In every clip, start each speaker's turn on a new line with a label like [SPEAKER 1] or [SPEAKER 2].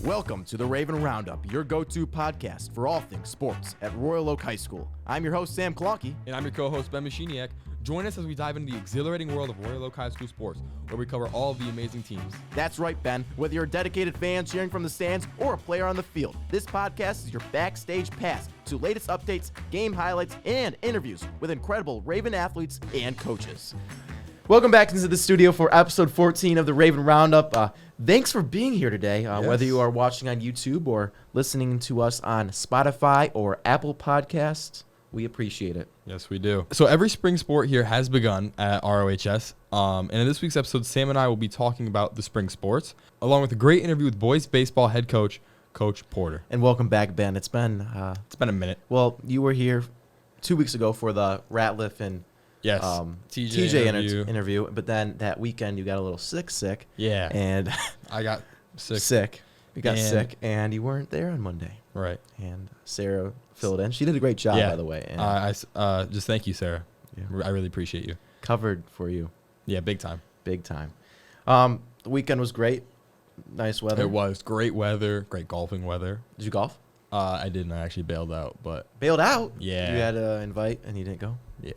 [SPEAKER 1] Welcome to the Raven Roundup, your go-to podcast for all things sports at Royal Oak High School. I'm your host, Sam Klonke.
[SPEAKER 2] And I'm your co-host, Ben Machiniak. Join us as we dive into the exhilarating world of Royal Oak High School sports, where we cover all of the amazing teams.
[SPEAKER 1] That's right, Ben. Whether you're a dedicated fan cheering from the stands or a player on the field, this podcast is your backstage pass to latest updates, game highlights, and interviews with incredible Raven athletes and coaches. Welcome back into the studio for episode 14 of the Raven Roundup. Thanks for being here today,
[SPEAKER 2] Yes.
[SPEAKER 1] Whether you are watching on YouTube or listening to us on Spotify or Apple Podcasts. We appreciate it.
[SPEAKER 2] Yes, we do. So every spring sport here has begun at ROHS. And in this week's episode, Sam and I will be talking about the spring sports, along with a great interview with boys baseball head coach, Coach Porter.
[SPEAKER 1] And welcome back, Ben. It's been
[SPEAKER 2] a minute.
[SPEAKER 1] Well, you were here 2 weeks ago for the Ratliff and
[SPEAKER 2] Yes.
[SPEAKER 1] TJ interview, but then that weekend you got a little sick.
[SPEAKER 2] Yeah.
[SPEAKER 1] And
[SPEAKER 2] I got sick.
[SPEAKER 1] You got sick, and you weren't there on Monday.
[SPEAKER 2] Right.
[SPEAKER 1] And Sarah filled in. She did a great job, by the way. And
[SPEAKER 2] just thank you, Sarah.
[SPEAKER 1] Yeah.
[SPEAKER 2] I really appreciate you.
[SPEAKER 1] Covered for you.
[SPEAKER 2] Yeah, big time.
[SPEAKER 1] Big time. The weekend was great. Nice weather.
[SPEAKER 2] It was great weather, great golfing weather.
[SPEAKER 1] Did you golf?
[SPEAKER 2] I didn't. I actually bailed out, but
[SPEAKER 1] Bailed out?
[SPEAKER 2] Yeah.
[SPEAKER 1] You had an invite, and you didn't go?
[SPEAKER 2] yeah.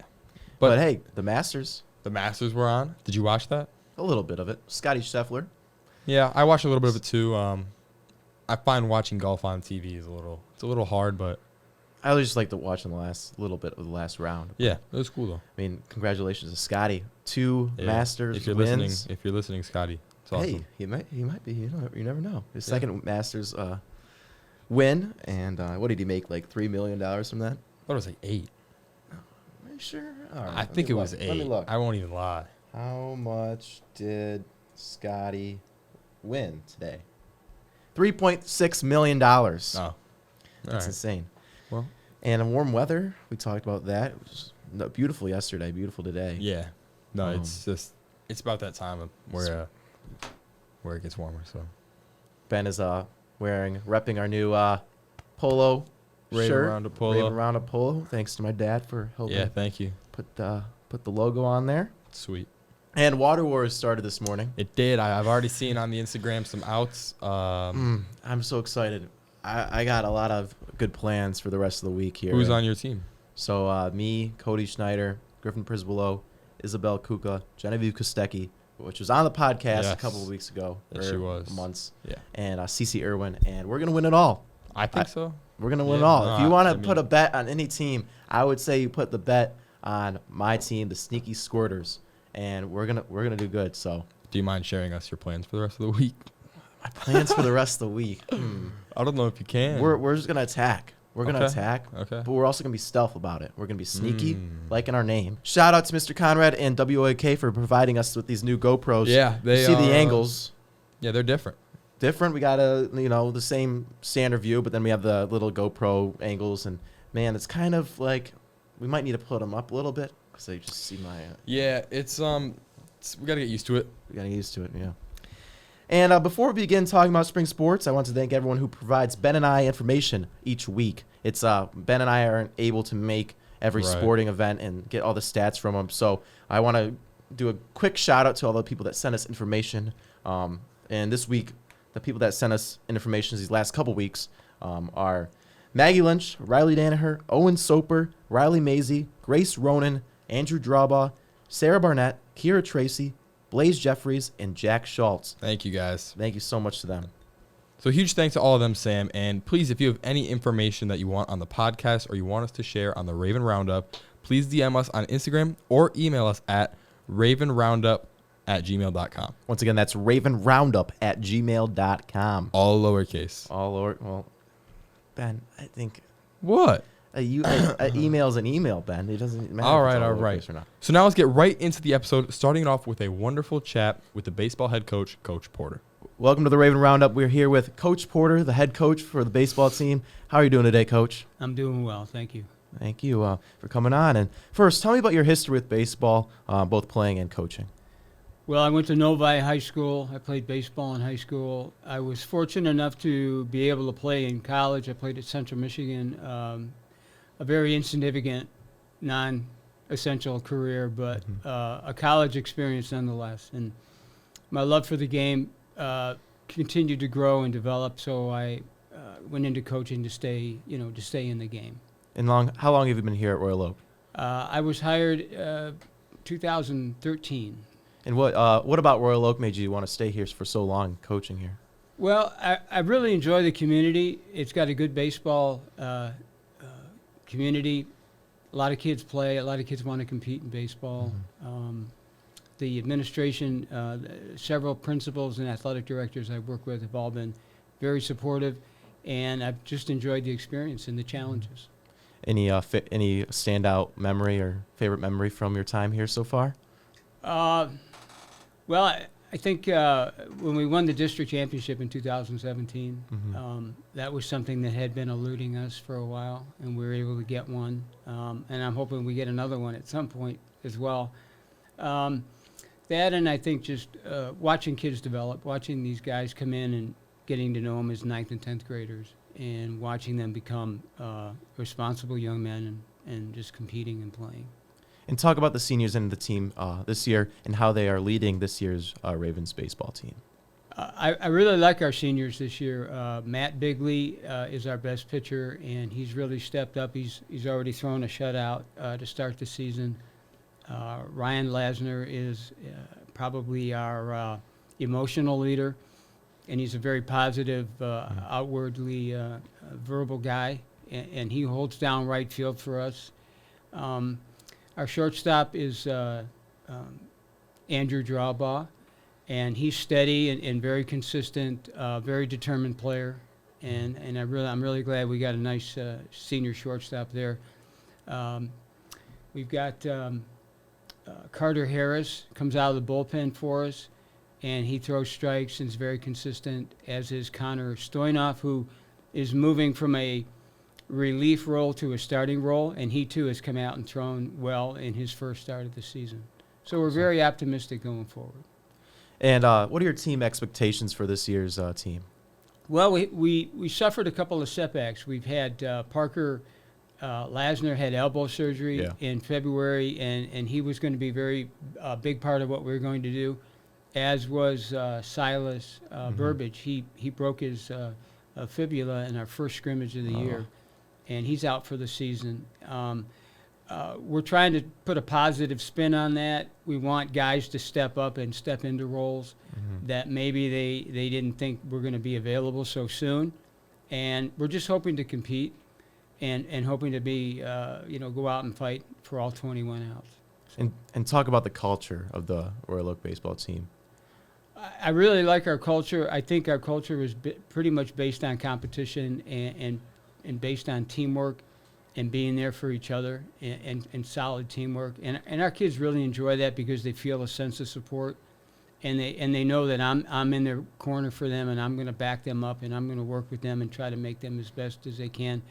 [SPEAKER 1] But hey, the Masters.
[SPEAKER 2] The Masters were on. Did you watch that?
[SPEAKER 1] A little bit of it. Scotty Scheffler.
[SPEAKER 2] Yeah, I watched a little bit of it too. I find watching golf on TV is a little hard, but
[SPEAKER 1] I always just like to watch in the last little bit of the last round.
[SPEAKER 2] yeah, it was cool though.
[SPEAKER 1] I mean, congratulations to Scotty. 2
[SPEAKER 2] Yeah.
[SPEAKER 1] Masters
[SPEAKER 2] If you're
[SPEAKER 1] wins.
[SPEAKER 2] listening, Scotty, it's awesome.
[SPEAKER 1] Hey, he might be. You never know. His second Masters win, and what did he make? Like $3 million from that?
[SPEAKER 2] I thought it was like 8.
[SPEAKER 1] Are you sure? All right,
[SPEAKER 2] I think it was 8.
[SPEAKER 1] Let me look.
[SPEAKER 2] I won't even lie.
[SPEAKER 1] How much did Scotty win today? $3.6 million.
[SPEAKER 2] Oh,
[SPEAKER 1] That's
[SPEAKER 2] all right.
[SPEAKER 1] insane.
[SPEAKER 2] Well,
[SPEAKER 1] And warm weather. We talked about that. It was beautiful yesterday. Beautiful today.
[SPEAKER 2] yeah. No, it's about that time of where it gets warmer. So
[SPEAKER 1] Ben is repping our new polo
[SPEAKER 2] Raven
[SPEAKER 1] shirt.
[SPEAKER 2] Roundup polo.
[SPEAKER 1] Raven Roundup polo. Thanks to my dad for helping
[SPEAKER 2] yeah, thank you.
[SPEAKER 1] put the logo on there.
[SPEAKER 2] Sweet.
[SPEAKER 1] And Water Wars started this morning.
[SPEAKER 2] It did. I've already seen on the Instagram some outs.
[SPEAKER 1] I'm so excited. I got a lot of good plans for the rest of the week here.
[SPEAKER 2] Who's on your team?
[SPEAKER 1] So me, Cody Schneider, Griffin Prisbolo, Isabel Kuka, Genevieve Kostecki, which was on the podcast a
[SPEAKER 2] Yes.
[SPEAKER 1] couple of weeks ago.
[SPEAKER 2] Yes, she was.
[SPEAKER 1] Months.
[SPEAKER 2] Yeah.
[SPEAKER 1] And Cece Irwin. And we're going to win it all.
[SPEAKER 2] I think so.
[SPEAKER 1] We're going to win
[SPEAKER 2] Yeah,
[SPEAKER 1] it all.
[SPEAKER 2] no,
[SPEAKER 1] If you want to
[SPEAKER 2] I
[SPEAKER 1] put
[SPEAKER 2] mean-
[SPEAKER 1] a bet on any team, I would say you put the bet on my team, the Sneaky Squirters. And we're gonna do good. So
[SPEAKER 2] Do you mind sharing us your plans for the rest of the week?
[SPEAKER 1] my plans for the rest of the week.
[SPEAKER 2] I don't know if you can.
[SPEAKER 1] We're just gonna attack. We're gonna
[SPEAKER 2] Okay.
[SPEAKER 1] attack.
[SPEAKER 2] Okay.
[SPEAKER 1] But we're also gonna be stealth about it. We're gonna be sneaky, like in our name. Shout out to Mr. Conrad and WOAK for providing us with these new GoPros.
[SPEAKER 2] Yeah, they
[SPEAKER 1] see the
[SPEAKER 2] are-
[SPEAKER 1] angles.
[SPEAKER 2] Yeah, they're different.
[SPEAKER 1] Different. We got the same standard view, but then we have the little GoPro angles, and man, it's kind of like we might need to put them up a little bit because they just see my.
[SPEAKER 2] Yeah, it's we gotta get used to it.
[SPEAKER 1] We gotta get used to it, yeah. And before we begin talking about spring sports, I want to thank everyone who provides Ben and I information each week. It's Ben and I aren't able to make every
[SPEAKER 2] Right.
[SPEAKER 1] sporting event and get all the stats from them, so I want to do a quick shout out to all the people that sent us information. And this week, the people that sent us information these last couple weeks are Maggie Lynch, Riley Danaher, Owen Soper, Riley Mazie, Grace Ronan, Andrew Drawbaugh, Sarah Barnett, Kira Tracy, Blaze Jeffries, and Jack Schultz.
[SPEAKER 2] Thank you guys.
[SPEAKER 1] Thank you so much to them.
[SPEAKER 2] So huge thanks to all of them, Sam. And please, if you have any information that you want on the podcast or you want us to share on the Raven Roundup, please DM us on Instagram or email us at ravenroundup@gmail.com.
[SPEAKER 1] Once again, that's ravenroundup@gmail.com.
[SPEAKER 2] All lowercase.
[SPEAKER 1] All over. Well, Ben, I think
[SPEAKER 2] What?
[SPEAKER 1] email is an email, Ben. It doesn't matter.
[SPEAKER 2] All
[SPEAKER 1] if it's
[SPEAKER 2] right, all
[SPEAKER 1] lowercase
[SPEAKER 2] right.
[SPEAKER 1] or not.
[SPEAKER 2] So now let's get right into the episode, starting it off with a wonderful chat with the baseball head coach, Coach Porter.
[SPEAKER 1] Welcome to the Raven Roundup. We're here with Coach Porter, the head coach for the baseball team. How are you doing today, Coach?
[SPEAKER 3] I'm doing well, thank you.
[SPEAKER 1] Thank you for coming on. And first, tell me about your history with baseball, both playing and coaching.
[SPEAKER 3] Well, I went to Novi High School. I played baseball in high school. I was fortunate enough to be able to play in college. I played at Central Michigan, a very insignificant, non-essential career, but a college experience nonetheless. And my love for the game continued to grow and develop. So I went into coaching to stay in the game.
[SPEAKER 1] And how long have you been here at Royal Oak?
[SPEAKER 3] I was hired 2013.
[SPEAKER 1] And what about Royal Oak made you want to stay here for so long, coaching here?
[SPEAKER 3] Well, I really enjoy the community. It's got a good baseball community. A lot of kids play. A lot of kids want to compete in baseball. The administration, several principals and athletic directors I work with have all been very supportive, and I've just enjoyed the experience and the challenges.
[SPEAKER 1] Any standout memory or favorite memory from your time here so far?
[SPEAKER 3] Well, I think when we won the district championship in 2017, that was something that had been eluding us for a while, and we were able to get one. And I'm hoping we get another one at some point as well. That, and I think just watching kids develop, watching these guys come in and getting to know them as 9th and 10th graders, and watching them become responsible young men and just competing and playing.
[SPEAKER 1] And talk about the seniors in the team this year and how they are leading this year's Ravens baseball team.
[SPEAKER 3] I really like our seniors this year. Matt Bigley is our best pitcher, and he's really stepped up. He's already thrown a shutout to start the season. Ryan Lasner is probably our emotional leader, and he's a very positive, outwardly verbal guy, and he holds down right field for us. Our shortstop is Andrew Drawbaugh, and he's steady and very consistent, very determined player, and I'm really glad we got a nice senior shortstop there. We've got Carter Harris comes out of the bullpen for us, and he throws strikes and is very consistent, as is Connor Stoynoff, who is moving from a relief role to a starting role, and he too has come out and thrown well in his first start of the season. So we're very optimistic going forward.
[SPEAKER 1] And what are your team expectations for this year's team?
[SPEAKER 3] Well, we suffered a couple of setbacks. We've had Parker Lasner had elbow surgery in February, and he was going to be a big part of what we were going to do, as was Silas Burbage. He broke his fibula in our first scrimmage of the year, and he's out for the season. We're trying to put a positive spin on that. We want guys to step up and step into roles that maybe they didn't think were going to be available so soon. And we're just hoping to compete and hoping to be, go out and fight for all 21 outs.
[SPEAKER 1] And talk about the culture of the Royal Oak baseball team.
[SPEAKER 3] I really like our culture. I think our culture is pretty much based on competition and based on teamwork and being there for each other and solid teamwork. And our kids really enjoy that because they feel a sense of support, and they know that I'm in their corner for them, and I'm going to back them up, and I'm going to work with them and try to make them as best as they can.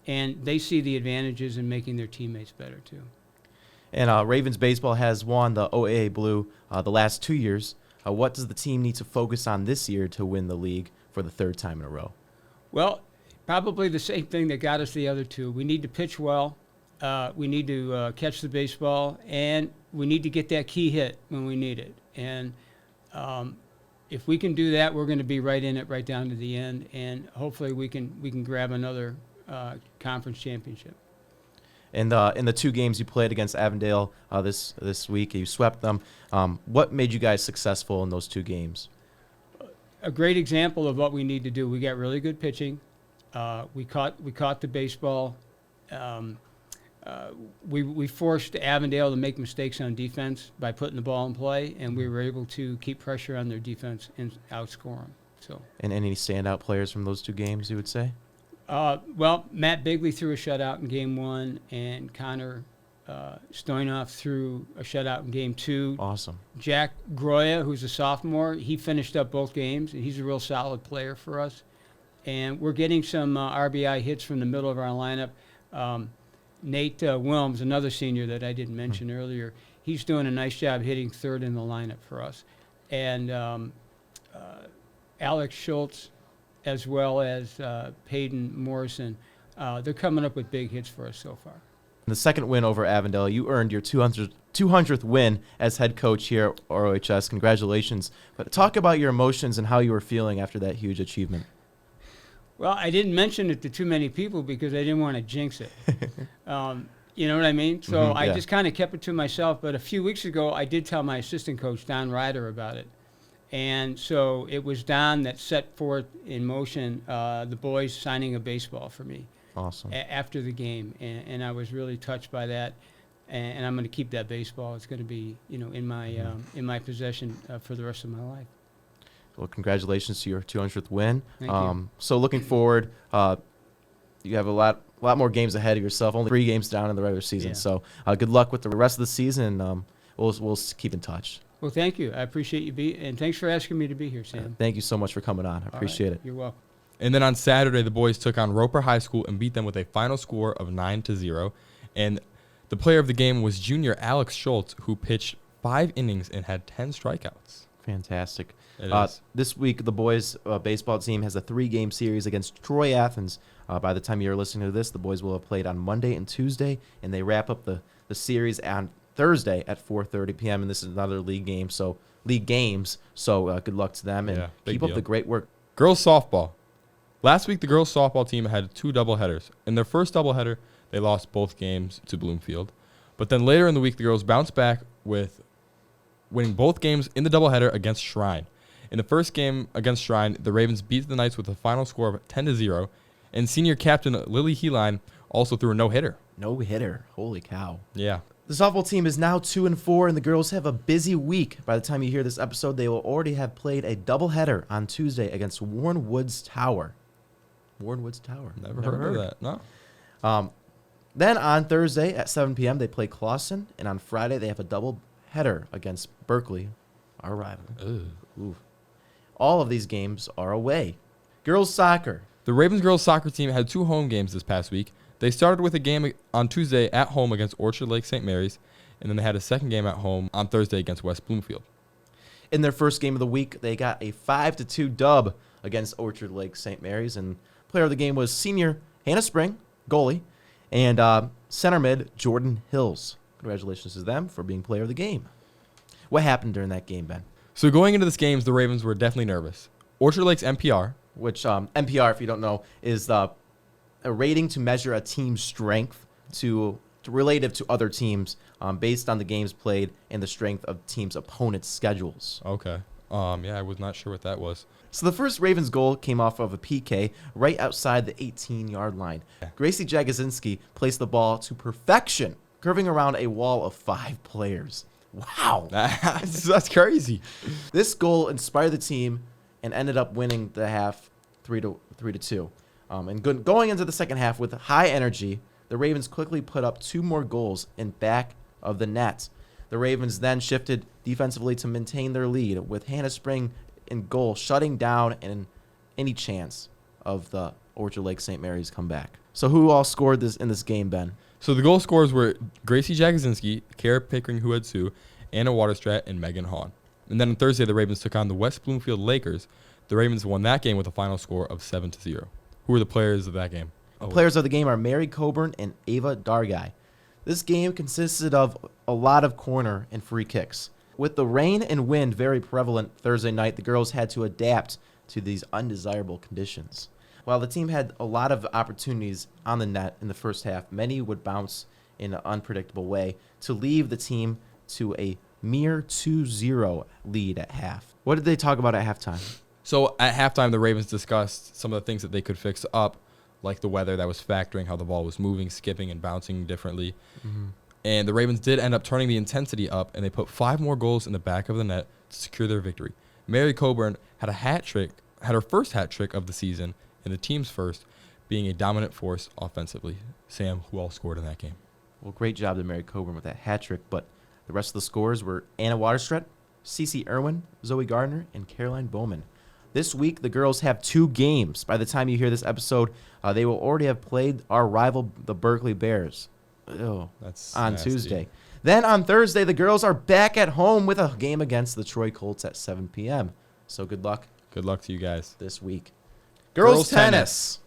[SPEAKER 3] And they see the advantages in making their teammates better too.
[SPEAKER 1] And Ravens baseball has won the OAA Blue the last 2 years. What does the team need to focus on this year to win the league for the third time in a row?
[SPEAKER 3] Well, probably the same thing that got us the other two. We need to pitch well. We need to catch the baseball, and we need to get that key hit when we need it. And if we can do that, we're going to be right in it, right down to the end, and hopefully we can grab another conference championship.
[SPEAKER 1] And in the two games you played against Avondale this week, you swept them. What made you guys successful in those two games?
[SPEAKER 3] A great example of what we need to do. We got really good pitching. We caught the baseball. We forced Avondale to make mistakes on defense by putting the ball in play, and we were able to keep pressure on their defense and outscore them. So.
[SPEAKER 1] And any standout players from those two games, you would say?
[SPEAKER 3] Well, Matt Bigley threw a shutout in Game 1, and Connor Stoynoff threw a shutout in Game 2.
[SPEAKER 1] Awesome. Jack
[SPEAKER 3] Groya, who's a sophomore, he finished up both games, and he's a real solid player for us. And we're getting some RBI hits from the middle of our lineup. Nate Wilms, another senior that I didn't mention earlier, he's doing a nice job hitting third in the lineup for us. And Alex Schultz, as well as Peyton Morrison, they're coming up with big hits for us so far.
[SPEAKER 1] In the second win over Avondale, you earned your 200th 200th win as head coach here at ROHS. Congratulations. But talk about your emotions and how you were feeling after that huge achievement.
[SPEAKER 3] Well, I didn't mention it to too many people because I didn't want to jinx it. You know what I mean? So I
[SPEAKER 1] yeah.
[SPEAKER 3] just kind of kept it to myself. But a few weeks ago, I did tell my assistant coach, Don Ryder, about it. And so it was Don that set forth in motion the boys signing a baseball for me
[SPEAKER 1] Awesome.
[SPEAKER 3] after the game. And I was really touched by that. And I'm going to keep that baseball. It's going to be, in my possession for the rest of my life.
[SPEAKER 1] Well, congratulations to your 200th win.
[SPEAKER 3] Thank you.
[SPEAKER 1] So looking forward, you have a lot more games ahead of yourself. Only 3 games down in the regular season.
[SPEAKER 3] Yeah.
[SPEAKER 1] So good luck with the rest of the season. We'll keep in touch.
[SPEAKER 3] Well, thank you. I appreciate you and thanks for asking me to be here, Sam.
[SPEAKER 1] Thank you so much for coming on. I appreciate it.
[SPEAKER 3] You're welcome.
[SPEAKER 2] And then on Saturday, the boys took on Roper High School and beat them with a final score of 9-0. And the player of the game was junior Alex Schultz, who pitched 5 innings and had 10 strikeouts.
[SPEAKER 1] Fantastic.
[SPEAKER 2] It is.
[SPEAKER 1] This week, the boys' baseball team has a 3-game series against Troy Athens. By the time you're listening to this, the boys will have played on Monday and Tuesday, and they wrap up the series on Thursday at 4:30 p.m. And this is another league games. So good luck to them, and
[SPEAKER 2] Yeah, big
[SPEAKER 1] keep up
[SPEAKER 2] deal.
[SPEAKER 1] the great work.
[SPEAKER 2] Girls softball. Last week, the girls softball team had 2 doubleheaders. In their first doubleheader, they lost both games to Bloomfield. But then later in the week, the girls bounced back with winning both games in the doubleheader against Shrine. In the first game against Shrine, the Ravens beat the Knights with a final score of 10-0. And senior captain Lily Heline also threw a no-hitter.
[SPEAKER 1] No hitter. Holy cow.
[SPEAKER 2] Yeah.
[SPEAKER 1] The softball team is now 2-4, and the girls have a busy week. By the time you hear this episode, they will already have played a doubleheader on Tuesday against Warren Woods Tower. Warren Woods Tower.
[SPEAKER 2] Never heard of that. No.
[SPEAKER 1] Then on Thursday at 7 p.m., they play Clawson, and on Friday they have a double header against Berkeley, our rival. Ooh. All of these games are away. Girls soccer.
[SPEAKER 2] The Ravens girls soccer team had 2 home games this past week. They started with a game on Tuesday at home against Orchard Lake St. Mary's, and then they had a second game at home on Thursday against West Bloomfield.
[SPEAKER 1] In their first game of the week, they got a 5-2 dub against Orchard Lake St. Mary's, and player of the game was senior Hannah Spring, goalie, and center mid Jordan Hills. Congratulations to them for being player of the game. What happened during that game, Ben?
[SPEAKER 2] So going into this game, the Ravens were definitely nervous. Orchard Lake's NPR,
[SPEAKER 1] Which NPR, if you don't know, is a rating to measure a team's strength to relative to other teams based on the games played and the strength of teams' opponents' schedules.
[SPEAKER 2] okay. Yeah, I was not sure what that was.
[SPEAKER 1] So the first Ravens goal came off of a PK right outside the 18-yard line. Gracie Jagosinski placed the ball to perfection, curving around a wall of 5 players. Wow.
[SPEAKER 2] That's crazy.
[SPEAKER 1] This goal inspired the team and ended up winning the half 3-2. And going into the second half with high energy, the Ravens quickly put up 2 more goals in back of the net. The Ravens then shifted defensively to maintain their lead, with Hannah Spring in goal, shutting down any chance of the Orchard Lake St. Mary's comeback. So who all scored in this game, Ben?
[SPEAKER 2] So the goal scorers were Gracie Jagosinski, Kara Pickering-Huadsu, Anna Waterstrat, and Megan Hahn. And then on Thursday, the Ravens took on the West Bloomfield Lakers. The Ravens won that game with a final score of 7-0. Who were the players of that game?
[SPEAKER 1] Players of the game are Mary Coburn and Ava Dargai. This game consisted of a lot of corner and free kicks. With the rain and wind very prevalent Thursday night, the girls had to adapt to these undesirable conditions. While the team had a lot of opportunities on the net in the first half, many would bounce in an unpredictable way to leave the team to a mere 2-0 lead at half. What did they talk about at halftime?
[SPEAKER 2] So at halftime, the Ravens discussed some of the things that they could fix up, like the weather that was factoring how the ball was moving, skipping, and bouncing differently. Mm-hmm. And the Ravens did end up turning the intensity up, and they put 5 more goals in the back of the net to secure their victory. Mary Coburn had her first hat trick of the season, and the team's first, being a dominant force offensively. Sam, who all scored in that game?
[SPEAKER 1] Well, great job to Mary Coburn with that hat trick, but the rest of the scores were Anna Waterstrat, Cece Irwin, Zoe Gardner, and Caroline Bowman. This week, the girls have 2 games. By the time you hear this episode, they will already have played our rival, the Berkeley Bears,
[SPEAKER 2] That's
[SPEAKER 1] on
[SPEAKER 2] nasty.
[SPEAKER 1] Tuesday. Then on Thursday, the girls are back at home with a game against the Troy Colts at 7 p.m. So good luck
[SPEAKER 2] Good luck to you guys.
[SPEAKER 1] this week. Girls tennis.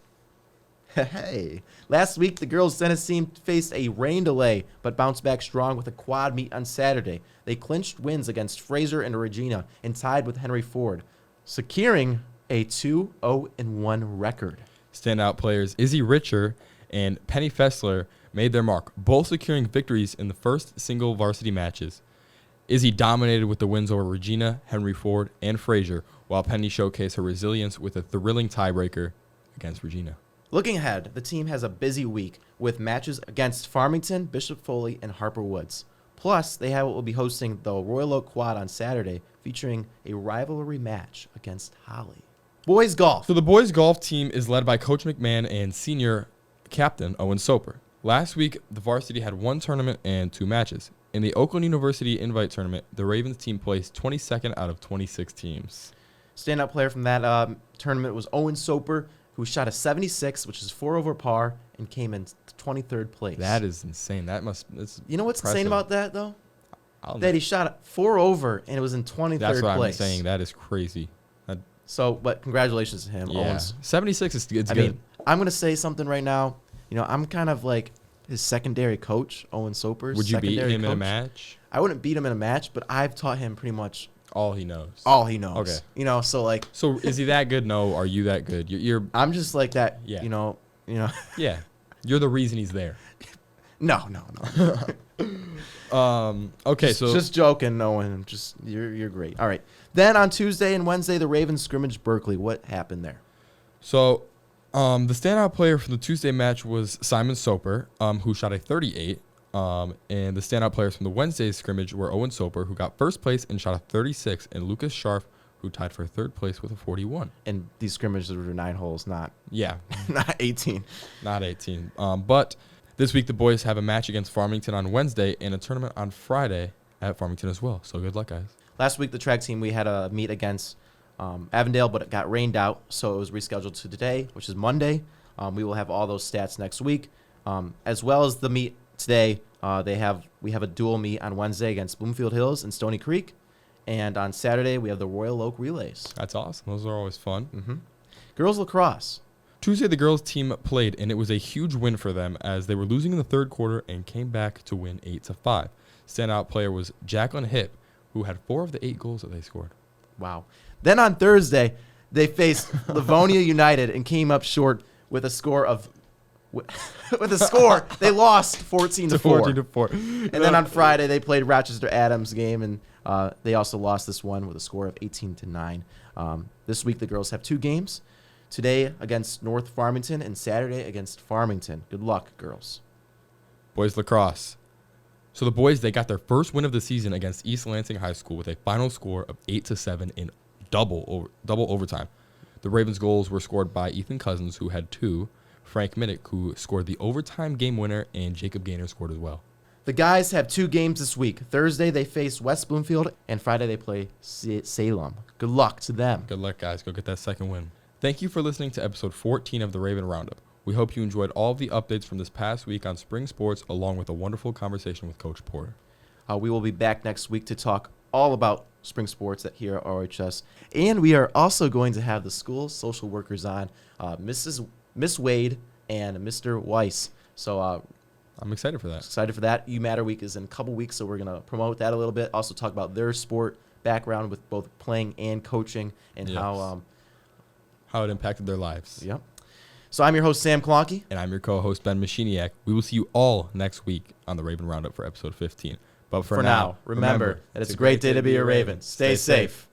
[SPEAKER 1] Hey, last week the girls' tennis team faced a rain delay, but bounced back strong with a quad meet on Saturday. They clinched wins against Fraser and Regina and tied with Henry Ford, securing a 2-0-1 record.
[SPEAKER 2] Standout players Izzy Richer and Penny Fessler made their mark, both securing victories in the first single varsity matches. Izzy dominated with the wins over Regina, Henry Ford, and Fraser, while Penny showcased her resilience with a thrilling tiebreaker against Regina.
[SPEAKER 1] Looking ahead, the team has a busy week with matches against Farmington, Bishop Foley, and Harper Woods. Plus, they will be hosting the Royal Oak Quad on Saturday, featuring a rivalry match against Holly. Boys golf.
[SPEAKER 2] So the boys golf team is led by Coach McMahon and senior captain Owen Soper. Last week, the varsity had one tournament and two matches. In the Oakland University Invite Tournament, the Ravens team placed 22nd out of 26 teams.
[SPEAKER 1] Standout player from that tournament was Owen Soper, who shot a 76, which is 4 over par, and came in 23rd place.
[SPEAKER 2] That is insane.
[SPEAKER 1] You know what's insane about that, though?
[SPEAKER 2] That
[SPEAKER 1] He shot 4 over, and it was in 23rd
[SPEAKER 2] That's what
[SPEAKER 1] place.
[SPEAKER 2] I'm saying. That is crazy.
[SPEAKER 1] So, but congratulations to him,
[SPEAKER 2] Yeah.
[SPEAKER 1] Owens.
[SPEAKER 2] 76 is it's
[SPEAKER 1] I
[SPEAKER 2] good.
[SPEAKER 1] mean, I'm going to say something right now. You know, I'm kind of like his secondary coach, Owen Soper's
[SPEAKER 2] Would you beat
[SPEAKER 1] secondary
[SPEAKER 2] him in a
[SPEAKER 1] coach.
[SPEAKER 2] match?
[SPEAKER 1] I wouldn't beat him in a match, but I've taught him pretty much
[SPEAKER 2] All he knows.
[SPEAKER 1] all he knows.
[SPEAKER 2] Okay.
[SPEAKER 1] You know, so like
[SPEAKER 2] So is he that good? No. Are you that good? You're
[SPEAKER 1] I'm just like that.
[SPEAKER 2] Yeah.
[SPEAKER 1] You know.
[SPEAKER 2] yeah. You're the reason he's there.
[SPEAKER 1] No.
[SPEAKER 2] Okay. So
[SPEAKER 1] just joking, Owen. Just you're great. All right. Then on Tuesday and Wednesday, the Ravens scrimmaged Berkeley. What happened there?
[SPEAKER 2] So, the standout player for the Tuesday match was Simon Soper, who shot a 38. And the standout players from the Wednesday scrimmage were Owen Soper, who got first place and shot a 36, and Lucas Scharf, who tied for third place with a 41.
[SPEAKER 1] And these scrimmages were 9 holes, not
[SPEAKER 2] Yeah,
[SPEAKER 1] not 18.
[SPEAKER 2] not 18. But this week the boys have a match against Farmington on Wednesday and a tournament on Friday at Farmington as well. So good luck, guys.
[SPEAKER 1] Last week, the track team, we had a meet against Avondale, but it got rained out, so it was rescheduled to today, which is Monday. We will have all those stats next week, as well as the meet today. We have a dual meet on Wednesday against Bloomfield Hills and Stony Creek, and on Saturday we have the Royal Oak Relays.
[SPEAKER 2] That's awesome. Those are always fun.
[SPEAKER 1] Girls lacrosse.
[SPEAKER 2] Tuesday, the girls' team played, and it was a huge win for them as they were losing in the third quarter and came back to win 8-5. Standout player was Jacqueline Hipp, who had 4 of the 8 goals that they scored.
[SPEAKER 1] Wow. Then on Thursday, they faced Livonia United and came up short with a score of. They lost 14-4.
[SPEAKER 2] 14-4.
[SPEAKER 1] And then on Friday, they played Rochester Adams game, and they also lost this one with a score of 18-9. This week, the girls have 2 games. Today against North Farmington and Saturday against Farmington. Good luck, girls.
[SPEAKER 2] Boys lacrosse. So the boys, they got their first win of the season against East Lansing High School with a final score of 8-7 in double overtime. The Ravens' goals were scored by Ethan Cousins, who had 2, Frank Minnick, who scored the overtime game winner, and Jacob Gaynor scored as well.
[SPEAKER 1] The guys have 2 games this week. Thursday, they face West Bloomfield, and Friday, they play Salem. Good luck to them.
[SPEAKER 2] Good luck, guys. Go get that second win. Thank you for listening to episode 14 of the Raven Roundup. We hope you enjoyed all of the updates from this past week on spring sports, along with a wonderful conversation with Coach Porter.
[SPEAKER 1] We will be back next week to talk all about spring sports here at RHS. And we are also going to have the school social workers on, Miss Wade and Mr. Weiss. So
[SPEAKER 2] I'm excited for that.
[SPEAKER 1] excited for that. U Matter Week is in a couple weeks, so we're going to promote that a little bit. Also talk about their sport background with both playing and coaching and
[SPEAKER 2] Yes. How it impacted their lives.
[SPEAKER 1] Yep. So I'm your host, Sam Klonke.
[SPEAKER 2] And I'm your co-host, Ben Machiniak. We will see you all next week on the Raven Roundup for episode 15. But for
[SPEAKER 1] For now, remember that it's a great day to be a Raven. Stay safe.